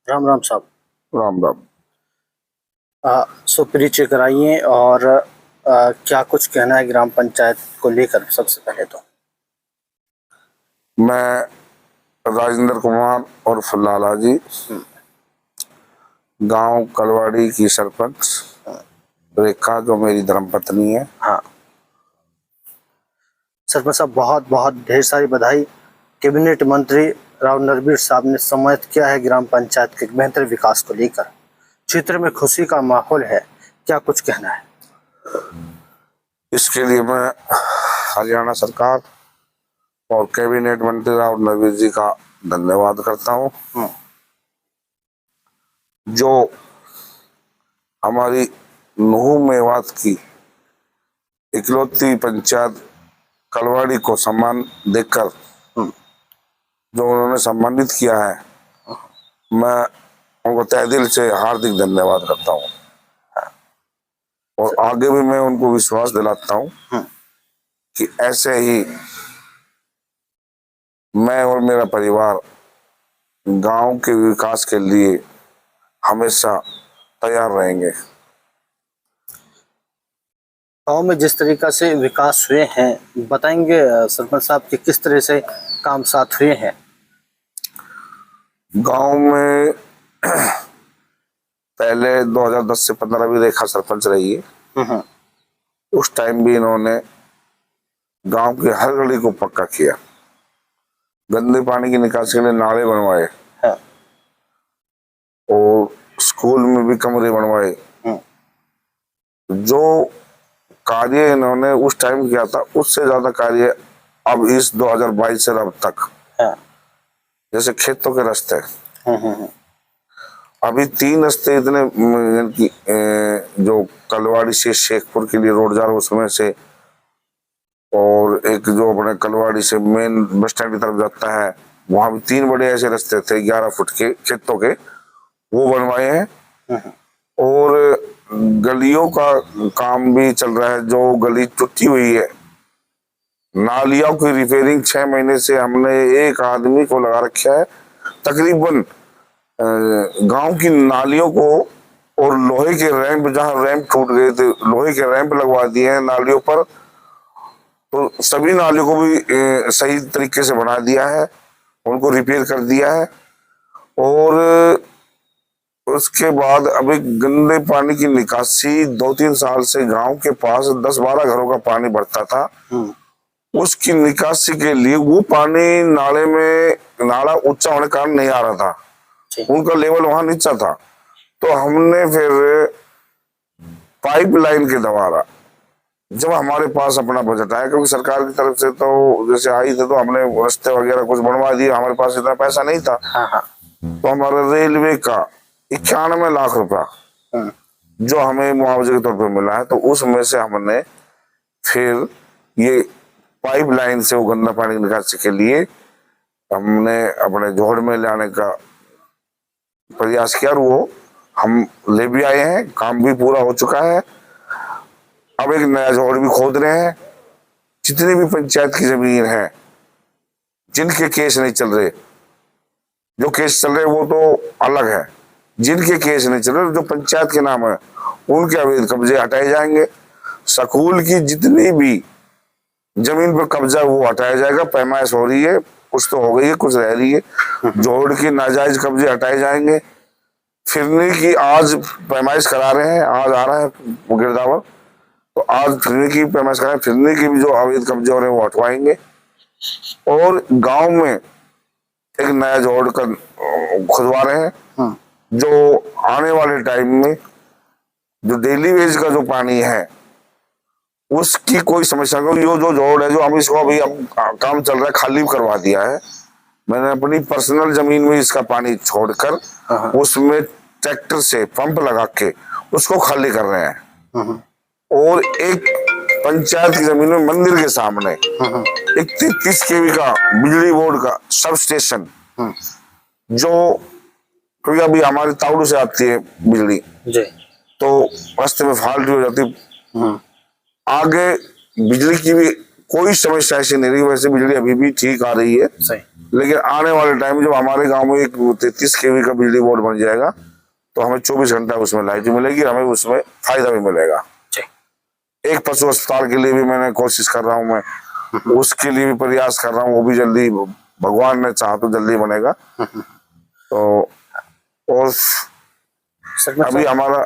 राम राम साहब। राम राम। सो परिचय कराइए और क्या कुछ कहना है ग्राम पंचायत को लेकर सबसे पहले तो। मैं राजेंद्र कुमार और फुल्लाला जी, गांव कलवाड़ी की सरपंच रेखा जो मेरी धर्मपत्नी है। हाँ सरपंच साहब, बहुत बहुत ढेर सारी बधाई। कैबिनेट मंत्री राव नरवीर साहब ने सम्मानित किया है ग्राम पंचायत के बेहतर विकास को लेकर। क्षेत्र में खुशी का माहौल है, क्या कुछ कहना है? इसके लिए मैं हरियाणा सरकार और कैबिनेट मंत्री राव नरवीर जी का धन्यवाद करता हूँ, जो हमारी नुहू मेवात की इकलौती पंचायत कलवाड़ी को सम्मान देकर जो उन्होंने सम्मानित किया है, मैं उनको तहे दिल से हार्दिक धन्यवाद करता हूँ। और आगे भी मैं उनको विश्वास दिलाता हूँ कि ऐसे ही मैं और मेरा परिवार गांव के विकास के लिए हमेशा तैयार रहेंगे। गांव में जिस तरीका से विकास हुए हैं, बताएंगे सरपंच साहब कि किस तरह से काम साथ हुए हैं? गांव में पहले 2010 से 15 भी रेखा सरपंच रही है। उस टाइम भी इन्होंने गांव की हर गली को पक्का किया, गंदे पानी की निकासी के लिए नाले बनवाए, हाँ। और स्कूल में भी कमरे बनवाए। जो कार्य इन्होंने उस टाइम किया था, उससे ज्यादा कार्य अब इस 2022 से अब तक। हाँ। जैसे खेतों के रास्ते, अभी 3 रास्ते इतने जो कलवाड़ी से शेखपुर के लिए रोड जा रहा है उसमें से, और एक जो अपने कलवाड़ी से मेन बस स्टैंड की तरफ जाता है, वहां भी 3 बड़े ऐसे रास्ते थे 11 फुट के खेतों के, वो बनवाए हैं। और गलियों का काम भी चल रहा है। जो गली टूटी हुई है, नालियों की रिपेयरिंग 6 महीने से हमने एक आदमी को लगा रखा है। तकरीबन गांव की नालियों को, और लोहे के रैंप, जहां रैंप टूट गए थे लोहे के रैंप लगवा दिए हैं नालियों पर। तो सभी नालियों को भी सही तरीके से बना दिया है, उनको रिपेयर कर दिया है। और उसके बाद अभी गंदे पानी की निकासी 2-3 साल से गांव के पास 10-12 घरों का पानी भरता था, उसकी निकासी के लिए वो पानी नाले में, नाला ऊंचा होने के कारण नहीं आ रहा था, उनका लेवल वहां नीचा था। तो हमने फिर पाइपलाइन के द्वारा, जब हमारे पास अपना बजट आया, क्योंकि सरकार की तरफ से तो जैसे आई थे, तो हमने रास्ते वगैरह कुछ बनवा दिए, हमारे पास इतना पैसा नहीं था। तो हमारा रेलवे का 91 लाख रुपया जो हमें मुआवजे के तौर पर मिला है, तो उसमें से हमने फिर ये पाइपलाइन से वो गंदा पानी निकासी के लिए हमने अपने जोड़ में लाने का प्रयास किया, और वो हम ले भी आए हैं, काम भी पूरा हो चुका है। अब एक नया जोड़ भी खोद रहे हैं। जितनी भी पंचायत की जमीन है जिनके केस नहीं चल रहे, जो केस चल रहे वो तो अलग है, जिनके केस नहीं चल रहे, जो पंचायत के नाम है, उनके अवैध कब्जे हटाए जाएंगे। स्कूल की जितनी भी जमीन पर कब्जा वो हटाया जाएगा। पैमाइश हो रही है, कुछ तो हो गई है, कुछ रह रही है। जोड़ की नाजायज कब्जे हटाए जाएंगे। फिरनी की आज पैमाइश करा रहे हैं, आज आ रहा है गिरदावर, तो आज फिरनी की पैमाइश करा रहे हैं। फिरनी की भी जो अवैध कब्जे हो रहे हैं वो हटवाएंगे। और गांव में एक नया जोड़ कर खुदवा रहे हैं, जो आने वाले टाइम में जो डेली वेज का जो पानी है उसकी कोई समस्या को, ये जो जोड़ है, जो हम इसको अभी काम चल रहा है, खाली करवा दिया है। मैंने अपनी पर्सनल जमीन में इसका पानी छोड़कर उसमें ट्रैक्टर से पंप लगा के उसको खाली कर रहे हैं। और एक पंचायत की जमीन में मंदिर के सामने एक 33 केवी का बिजली बोर्ड का सब स्टेशन, जो क्योंकि अभी हमारे तावड़ू से आती है बिजली, तो रास्ते में फाल्ट हो जाती, आगे बिजली की भी कोई समस्या ऐसी नहीं रही। वैसे बिजली अभी भी ठीक आ रही है, सही। लेकिन आने वाले टाइम जब हमारे गांव में एक 33 kV का बिजली बोर्ड बन जाएगा तो हमें 24 घंटा उसमें लाइट मिलेगी, हमें उसमें फायदा भी मिलेगा। जी। एक पशु अस्पताल के लिए भी मैंने कोशिश कर रहा हूँ, मैं उसके लिए भी प्रयास कर रहा हूँ, वो भी जल्दी भगवान ने चाहा तो जल्दी बनेगा। तो और अभी हमारा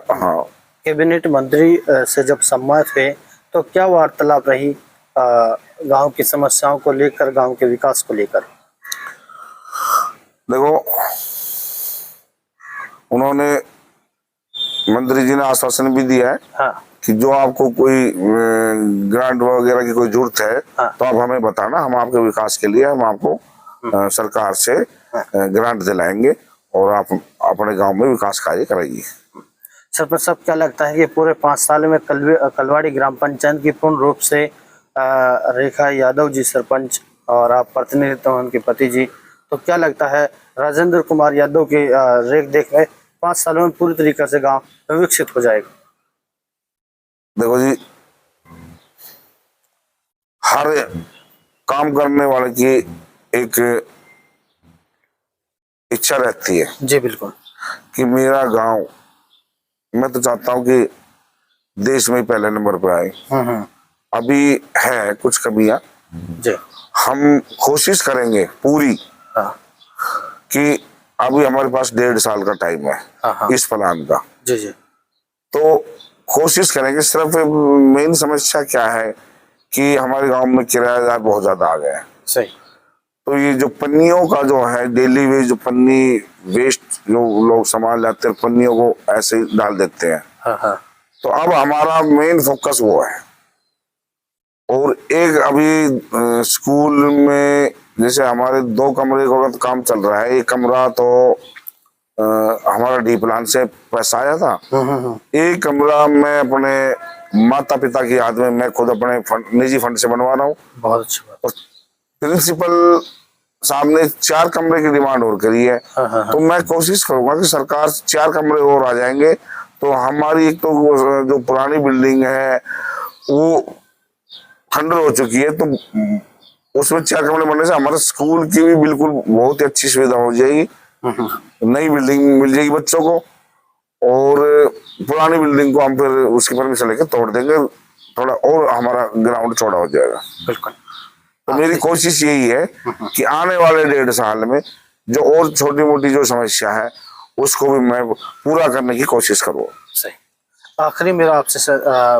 कैबिनेट मंत्री से जब सम्मत हुए तो क्या वार्तालाप रही गांव की समस्याओं को लेकर, गांव के विकास को लेकर? देखो, उन्होंने मंत्री जी ने आश्वासन भी दिया है हाँ। कि जो आपको कोई ग्रांट वगैरह की कोई जरूरत है तो आप हमें बताना, हम आपके विकास के लिए हम आपको सरकार से ग्रांट दिलाएंगे और आप अपने गांव में विकास कार्य कराइए। सरपंच साहब, क्या लगता है कि पूरे 5 साल में कलवाड़ी ग्राम पंचायत की पूर्ण रूप से रेखा यादव जी सरपंच और आप प्रतिनिधित्व उनके पति जी, तो क्या लगता है राजेंद्र कुमार यादव के रेख देख में 5 सालों में पूरी तरीके से गांव विकसित हो जाएगा? देखो जी, हर काम करने वाले की एक इच्छा रहती है जी बिल्कुल, कि मेरा गांव, मैं तो चाहता हूं कि देश में पहले नंबर पर आए। अभी है कुछ कमियां जी। हम कोशिश करेंगे पूरी हाँ। कि अभी हमारे पास 1.5 साल का टाइम है इस प्लान का। जी जी। तो कोशिश करेंगे। सिर्फ मेन समस्या क्या है कि हमारे गांव में किराएदार बहुत ज्यादा आ गए हैं। सही। तो ये जो पन्नियों का जो है डेली वेज, जो पन्नी वेस्ट जो लोग सामान लाते हैं पन्नियों को ऐसे ही डाल देते हैं। हाँ। तो अब हमारा मेन फोकस वो है। और एक अभी स्कूल में जैसे हमारे 2 कमरे का काम चल रहा है। एक कमरा तो हमारा डी प्लान से पैसा आया था। एक कमरा मैं अपने माता पिता की याद में मैं खुद अपने निजी फंड से बनवा रहा हूँ। बहुत अच्छी बात। और प्रिंसिपल सामने 4 कमरे की डिमांड और करी है। तो मैं कोशिश करूंगा कि सरकार 4 कमरे और आ जाएंगे तो हमारी एक तो जो पुरानी बिल्डिंग है वो खंडर हो चुकी है, तो उसमें 4 कमरे बनने से हमारे स्कूल की भी बिल्कुल बहुत ही अच्छी सुविधा हो जाएगी। नई बिल्डिंग मिल जाएगी बच्चों को, और पुरानी बिल्डिंग को हम फिर उसकी परमिशन लेकर तोड़ देंगे, थोड़ा और हमारा ग्राउंड चौड़ा हो जाएगा। बिल्कुल। तो मेरी कोशिश यही है कि आने वाले 1.5 साल में जो और छोटी मोटी जो समस्या है उसको भी मैं पूरा करने की कोशिश करूँगा। सही। आखिरी मेरा आपसे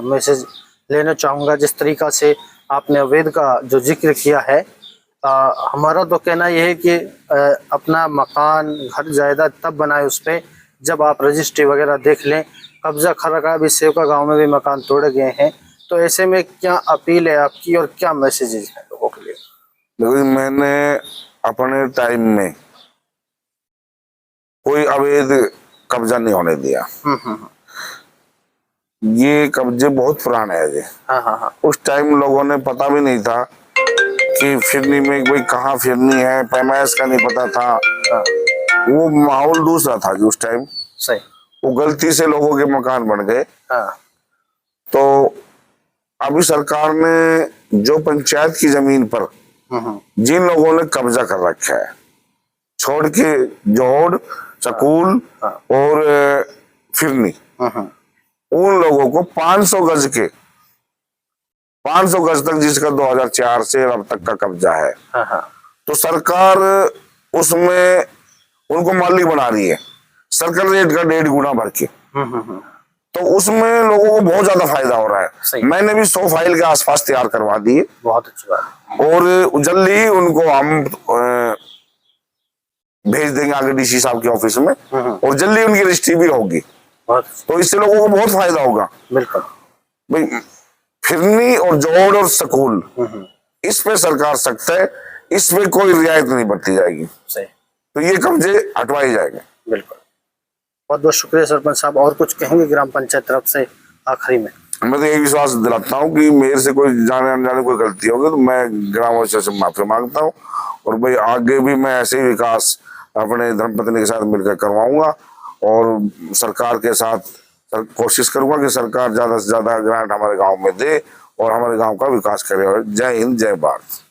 मैसेज लेना चाहूँगा, जिस तरीका से आपने अवैध का जो जिक्र किया है, हमारा तो कहना यह है कि अपना मकान घर जायदाद तब बनाए उस पर जब आप रजिस्ट्री वगैरह देख लें। कब्जा खराका भी सेवका गांव में भी मकान तोड़े गए हैं, तो ऐसे में क्या अपील है आपकी और क्या मैसेजेस हैं लोगों के लिए? देखो, मैंने अपने टाइम में कोई अवैध कब्जा नहीं होने दिया। ये कब्जे बहुत पुराने हैं जी। हाँ। उस टाइम लोगों ने पता भी नहीं था कि फिरनी में कोई कहाँ फिरनी है, पैमाइश का नहीं पता था। वो माहौल दूसरा था जी उस टाइम। सही। वो गलती से लोगों के मकान बन गए। तो अभी सरकार ने जो पंचायत की जमीन पर जिन लोगों ने कब्जा कर रखा है, छोड़ के जोड़, सकूल और फिरनी, उन लोगों को 500 गज के 500 गज तक, जिसका 2004 से अब तक का कब्जा है, तो सरकार उसमें उनको मालिक बना रही है सर्कल रेट का 1.5 गुना भर के। तो उसमें लोगों को बहुत ज्यादा फायदा हो रहा है। मैंने भी 100 फाइल के आसपास तैयार करवा दिए। बहुत अच्छी बात। और जल्दी ही उनको हम भेज देंगे आगे डीसी साहब के ऑफिस में, और जल्दी उनकी रजिस्ट्री भी होगी। तो इससे लोगों को बहुत फायदा होगा। बिल्कुल भाई, फिरनी और जोड़ और सकूल, इस पे सरकार सख्त है, इस पे कोई रियायत नहीं बरती जाएगी। सही। तो ये कब्जे हटवाए जाएंगे। बिल्कुल। बहुत बहुत शुक्रिया सरपंच साहब। और कुछ कहेंगे ग्राम पंचायत तरफ से आखिरी में? मैं तो यही विश्वास दिलाता हूँ कि मेरे से कोई जाने अनजाने कोई गलती होगी तो मैं ग्रामवासियों से माफी मांगता हूँ। और भाई आगे भी मैं ऐसे ही विकास अपने धर्मपत्नी के साथ मिलकर करवाऊंगा, और सरकार के साथ कोशिश करूंगा कि सरकार ज्यादा से ज्यादा ग्रांट हमारे गांव में दे और हमारे गांव का विकास करे। और जय हिंद, जय भारत।